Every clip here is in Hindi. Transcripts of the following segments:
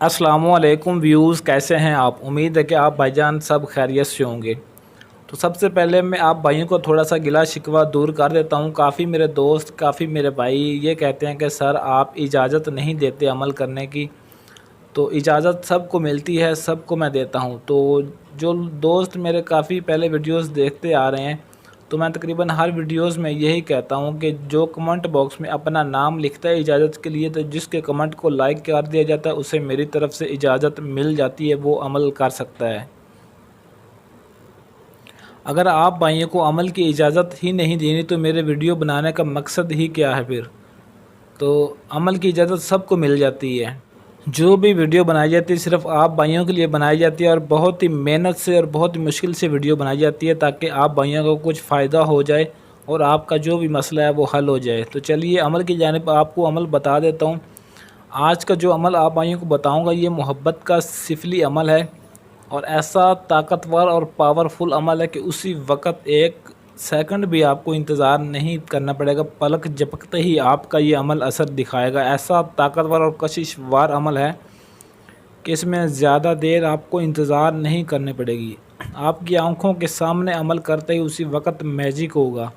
अस्सलामुअलैकुम व्यूज़, कैसे हैं आप। उम्मीद है कि आप भाईजान सब खैरियत से होंगे। तो सबसे पहले मैं आप भाइयों को थोड़ा सा गिला शिकवा दूर कर देता हूं। काफ़ी मेरे दोस्त, काफ़ी मेरे भाई ये कहते हैं कि सर आप इजाज़त नहीं देते अमल करने की। तो इजाज़त सबको मिलती है, सबको मैं देता हूं। तो जो दोस्त मेरे काफ़ी पहले वीडियोस देखते आ रहे हैं, तो मैं तकरीबन हर वीडियोस में यही कहता हूं कि जो कमेंट बॉक्स में अपना नाम लिखता है इजाज़त के लिए, तो जिसके कमेंट को लाइक कर दिया जाता है उसे मेरी तरफ़ से इजाज़त मिल जाती है, वो अमल कर सकता है। अगर आप भाइयों को अमल की इजाज़त ही नहीं देनी तो मेरे वीडियो बनाने का मकसद ही क्या है फिर। तो अमल की इजाज़त सबको मिल जाती है। जो भी वीडियो बनाई जाती है सिर्फ़ आप भाइयों के लिए बनाई जाती है और बहुत ही मेहनत से और बहुत ही मुश्किल से वीडियो बनाई जाती है ताकि आप भाइयों को कुछ फ़ायदा हो जाए और आपका जो भी मसला है वो हल हो जाए। तो चलिए अमल की जानिब आपको अमल बता देता हूँ। आज का जो अमल आप भाइयों को बताऊँगा ये मोहब्बत का सिफली अमल है और ऐसा ताकतवर और पावरफुल अमल है कि उसी वक़्त एक सेकंड भी आपको इंतज़ार नहीं करना पड़ेगा, पलक झपकते ही आपका ये अमल असर दिखाएगा। ऐसा ताकतवर और कशिशवार अमल है कि इसमें ज़्यादा देर आपको इंतज़ार नहीं करनी पड़ेगी। आपकी आँखों के सामने अमल करते ही उसी वक़्त मैजिक होगा।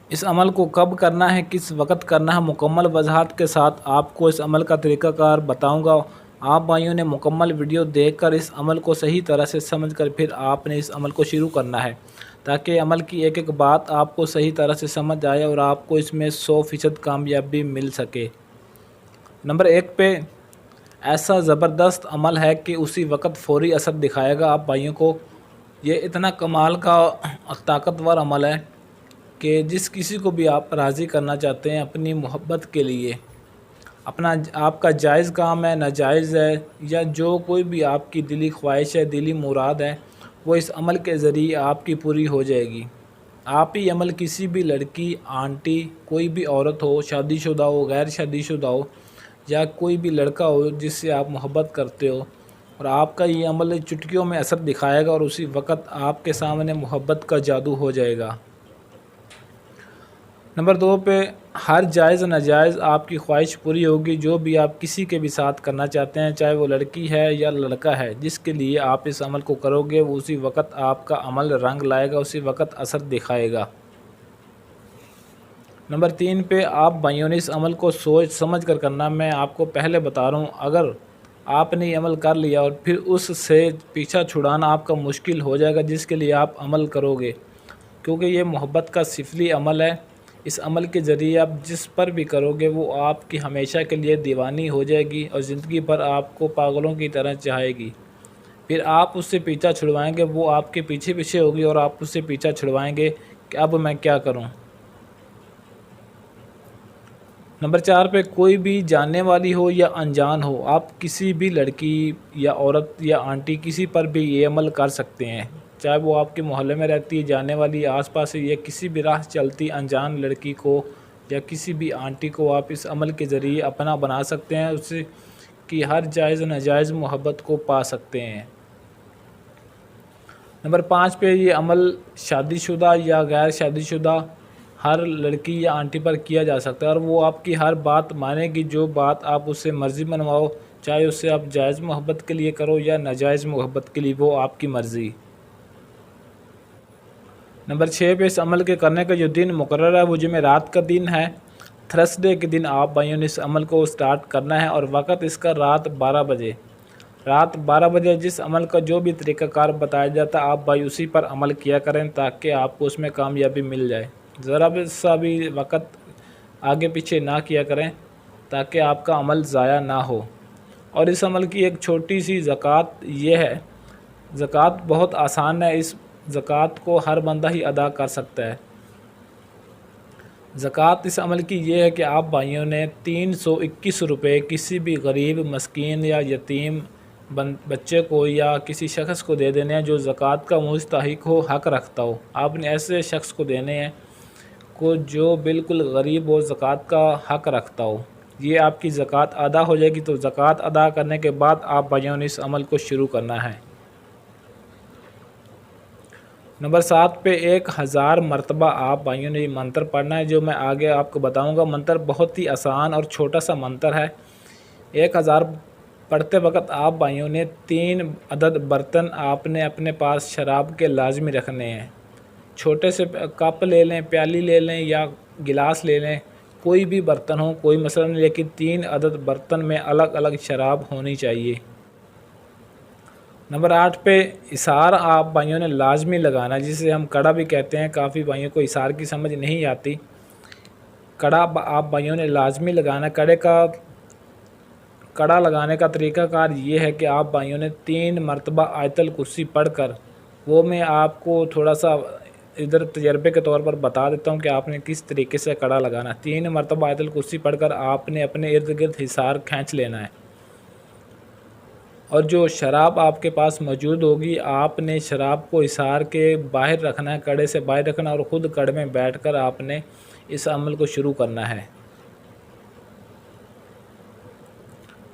इस अमल को कब करना है, किस वक़्त करना है, मुकम्मल वज़ाहत के साथ आपको इस अमल का तरीक़ाकार बताऊँगा। आप भाइयों ने मुकम्मल वीडियो देखकर इस अमल को सही तरह से समझकर फिर आपने इस अमल को शुरू करना है, ताकि अमल की एक एक बात आपको सही तरह से समझ आए और आपको इसमें 100% कामयाबी मिल सके। नंबर 1 पे ऐसा ज़बरदस्त अमल है कि उसी वक़्त फ़ौरी असर दिखाएगा आप भाइयों को। ये इतना कमाल का ताकतवर अमल है कि जिस किसी को भी आप राज़ी करना चाहते हैं अपनी मोहब्बत के लिए, अपना आपका जायज़ काम है, नाजायज़ है या जो कोई भी आपकी दिली ख्वाहिश है, दिली मुराद है, वो इस अमल के ज़रिए आपकी पूरी हो जाएगी। आप ही अमल किसी भी लड़की, आंटी, कोई भी औरत हो, शादीशुदा हो, गैर शादीशुदा हो या कोई भी लड़का हो जिससे आप मोहब्बत करते हो, और आपका ये अमल चुटकियों में असर दिखाएगा और उसी वक़्त आपके सामने मोहब्बत का जादू हो जाएगा। नंबर 2 पे हर जायज़ नाजायज़ आपकी ख्वाहिश पूरी होगी। जो भी आप किसी के भी साथ करना चाहते हैं, चाहे वो लड़की है या लड़का है, जिसके लिए आप इस अमल को करोगे वो उसी वक़्त आपका अमल रंग लाएगा, उसी वक़्त असर दिखाएगा। नंबर 3 पे आप भाइयों ने इस अमल को सोच समझ कर करना। मैं आपको पहले बता रहा हूँ, अगर आपने ये अमल कर लिया और फिर उससे पीछा छुड़ाना आपका मुश्किल हो जाएगा जिसके लिए आप अमल करोगे, क्योंकि ये मोहब्बत का सिफली अमल है। इस अमल के ज़रिए आप जिस पर भी करोगे वो आपकी हमेशा के लिए दीवानी हो जाएगी और ज़िंदगी भर आपको पागलों की तरह चाहेगी। फिर आप उससे पीछा छुड़वाएंगे, वो आपके पीछे पीछे होगी और आप उससे पीछा छुड़वाएंगे कि अब मैं क्या करूं। नंबर 4 पे कोई भी जानने वाली हो या अनजान हो, आप किसी भी लड़की या औरत या आंटी किसी पर भी ये अमल कर सकते हैं। चाहे वो आपके मोहल्ले में रहती है, जानने वाली आसपास है, या किसी भी राह चलती अनजान लड़की को या किसी भी आंटी को आप इस अमल के ज़रिए अपना बना सकते हैं, उससे कि हर जायज़ नाजायज़ मोहब्बत को पा सकते हैं। नंबर 5 पे ये अमल शादीशुदा या गैर शादीशुदा हर लड़की या आंटी पर किया जा सकता है और वो आपकी हर बात मानेगी, जो बात आप उससे मर्ज़ी मनवाओ, चाहे उससे आप जायज़ मोहब्बत के लिए करो या नाजायज़ मोहब्बत के लिए, वो आपकी मर्ज़ी। नंबर 6 पे इस अमल के करने का जो दिन मुकर्रर है वो जुमेरात का दिन है। थर्सडे के दिन आप भाइयों ने इस अमल को स्टार्ट करना है और वक़्त इसका रात 12 बजे। रात 12 बजे जिस अमल का जो भी तरीक़ाकार बताया जाता है आप भाई उसी पर अमल किया करें ताकि आपको उसमें कामयाबी मिल जाए। ज़रा भी सा भी वक़्त आगे पीछे ना किया करें ताकि आपका अमल ज़ाया ना हो। और इस अमल की एक छोटी सी ज़कात ये है, ज़कात बहुत आसान है, इस ज़कात को हर बंदा ही अदा कर सकता है। ज़कात इस अमल की ये है कि आप भाइयों ने 321 रुपये किसी भी गरीब, मस्कीन या यतीम बच्चे को या किसी शख्स को दे देने हैं जो ज़कात का मुस्तहिक हो, हक़ रखता हो। आपने ऐसे शख्स को देने हैं को जो बिल्कुल गरीब हो, ज़कात का हक़ रखता हो। ये आपकी ज़कात अदा हो जाएगी। तो ज़कात अदा करने के बाद आप भाइयों ने इस अमल को शुरू करना है। नंबर 7 पे 1000 मरतबा आप भाइयों ने ये मंत्र पढ़ना है, जो मैं आगे आपको बताऊंगा। मंत्र बहुत ही आसान और छोटा सा मंत्र है। 1000 पढ़ते वक्त आप भाइयों ने 3 अदद बर्तन आपने अपने पास शराब के लाजमी रखने हैं। छोटे से कप ले लें, प्याली ले लें या गिलास ले लें, कोई भी बर्तन हो, कोई मसला नहीं, लेकिन 3 अदद बर्तन में अलग अलग शराब होनी चाहिए। नंबर 8 पे इसार आप भाइयों ने लाजमी लगाना, जिसे हम कड़ा भी कहते हैं। काफ़ी भाइयों को इसार की समझ नहीं आती। कड़ा आप भाइयों ने लाजमी लगाना। कड़ा लगाने का तरीक़ाकार ये है कि आप भाइयों ने 3 मरतबा आयतल कुर्सी पढ़कर, वो मैं आपको थोड़ा सा इधर तजर्बे के तौर पर बता देता हूँ कि आपने किस तरीके से कड़ा लगाना। 3 मरतबा आयतल कुर्सी पढ़कर आपने अपने इर्द गिर्द हिसार खींच लेना है, और जो शराब आपके पास मौजूद होगी आपने शराब को हिसार के बाहर रखना है, कड़े से बाहर रखना, और ख़ुद कड़े में बैठकर आपने इस अमल को शुरू करना है।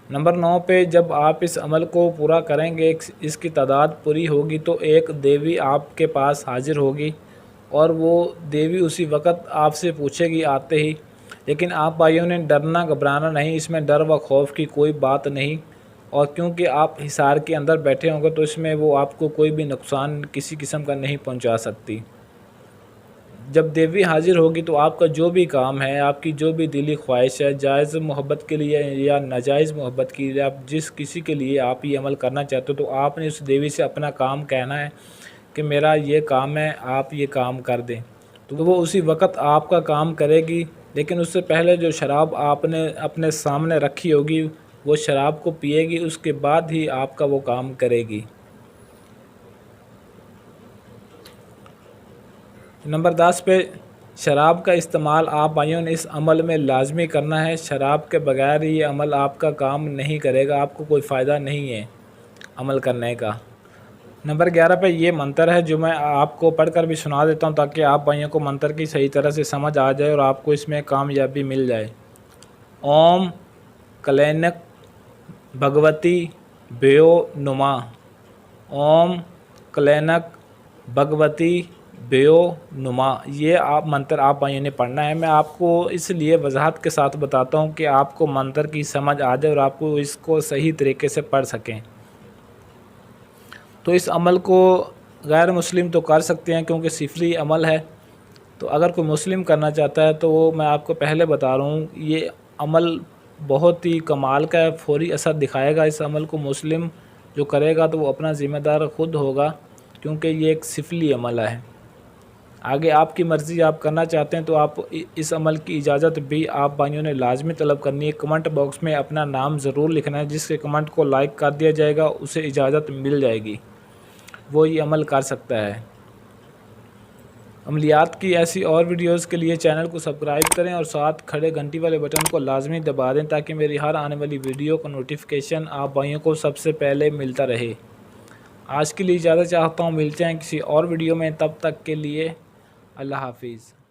नंबर 9 पे जब आप इस अमल को पूरा करेंगे, इसकी तादाद पूरी होगी तो एक देवी आपके पास हाजिर होगी, और वो देवी उसी वक्त आपसे पूछेगी आते ही। लेकिन आप भाइयों ने डरना घबराना नहीं, इसमें डर व खौफ की कोई बात नहीं। और क्योंकि आप हिसार के अंदर बैठे होंगे तो इसमें वो आपको कोई भी नुकसान किसी किस्म का नहीं पहुंचा सकती। जब देवी हाजिर होगी तो आपका जो भी काम है, आपकी जो भी दिली ख्वाहिश है, जायज़ मोहब्बत के लिए या नाजायज़ मोहब्बत के लिए, आप जिस किसी के लिए आप ये अमल करना चाहते हो, तो आपने उस देवी से अपना काम कहना है कि मेरा ये काम है, आप ये काम कर दें। तो वो उसी वक्त आपका काम करेगी। लेकिन उससे पहले जो शराब आपने अपने सामने रखी होगी वो शराब को पिएगी, उसके बाद ही आपका वो काम करेगी। नंबर 10 पे शराब का इस्तेमाल आप भाइयों ने इस अमल में लाजमी करना है। शराब के बगैर ये अमल आपका काम नहीं करेगा, आपको कोई फ़ायदा नहीं है अमल करने का। नंबर 11 पे ये मंत्र है जो मैं आपको पढ़कर भी सुना देता हूँ, ताकि आप भाइयों को मंत्र की सही तरह से समझ आ जाए और आपको इसमें कामयाबी मिल जाए। ओम कलैनक भगवती भयो नुमा। ओम कलैनक भगवती बेयो नुमा। ये आप मंत्र आप भाइयों ने पढ़ना है। मैं आपको इसलिए वजाहत के साथ बताता हूँ कि आपको मंत्र की समझ आ जाए और आपको इसको सही तरीके से पढ़ सकें। तो इस अमल को गैर मुस्लिम तो कर सकते हैं क्योंकि सिफली अमल है। तो अगर कोई मुस्लिम करना चाहता है तो वो मैं आपको पहले बता रहा हूँ, ये अमल बहुत ही कमाल का है, फौरी असर दिखाएगा। इस अमल को मुस्लिम जो करेगा तो वो अपना ज़िम्मेदार ख़ुद होगा, क्योंकि ये एक सिफली अमल है। आगे आपकी मर्ज़ी, आप करना चाहते हैं तो आप इस अमल की इजाज़त भी आप भाइयों ने लाजमी तलब करनी है। कमेंट बॉक्स में अपना नाम ज़रूर लिखना है। जिसके कमेंट को लाइक कर दिया जाएगा उसे इजाज़त मिल जाएगी, वो ये अमल कर सकता है। अमलियात की ऐसी और वीडियोस के लिए चैनल को सब्सक्राइब करें और साथ खड़े घंटी वाले बटन को लाजमी दबा दें, ताकि मेरी हर आने वाली वीडियो का नोटिफिकेशन आप भाइयों को सबसे पहले मिलता रहे। आज के लिए इजाज़त चाहता हूँ, मिलते हैं किसी और वीडियो में, तब तक के लिए अल्लाह हाफिज़।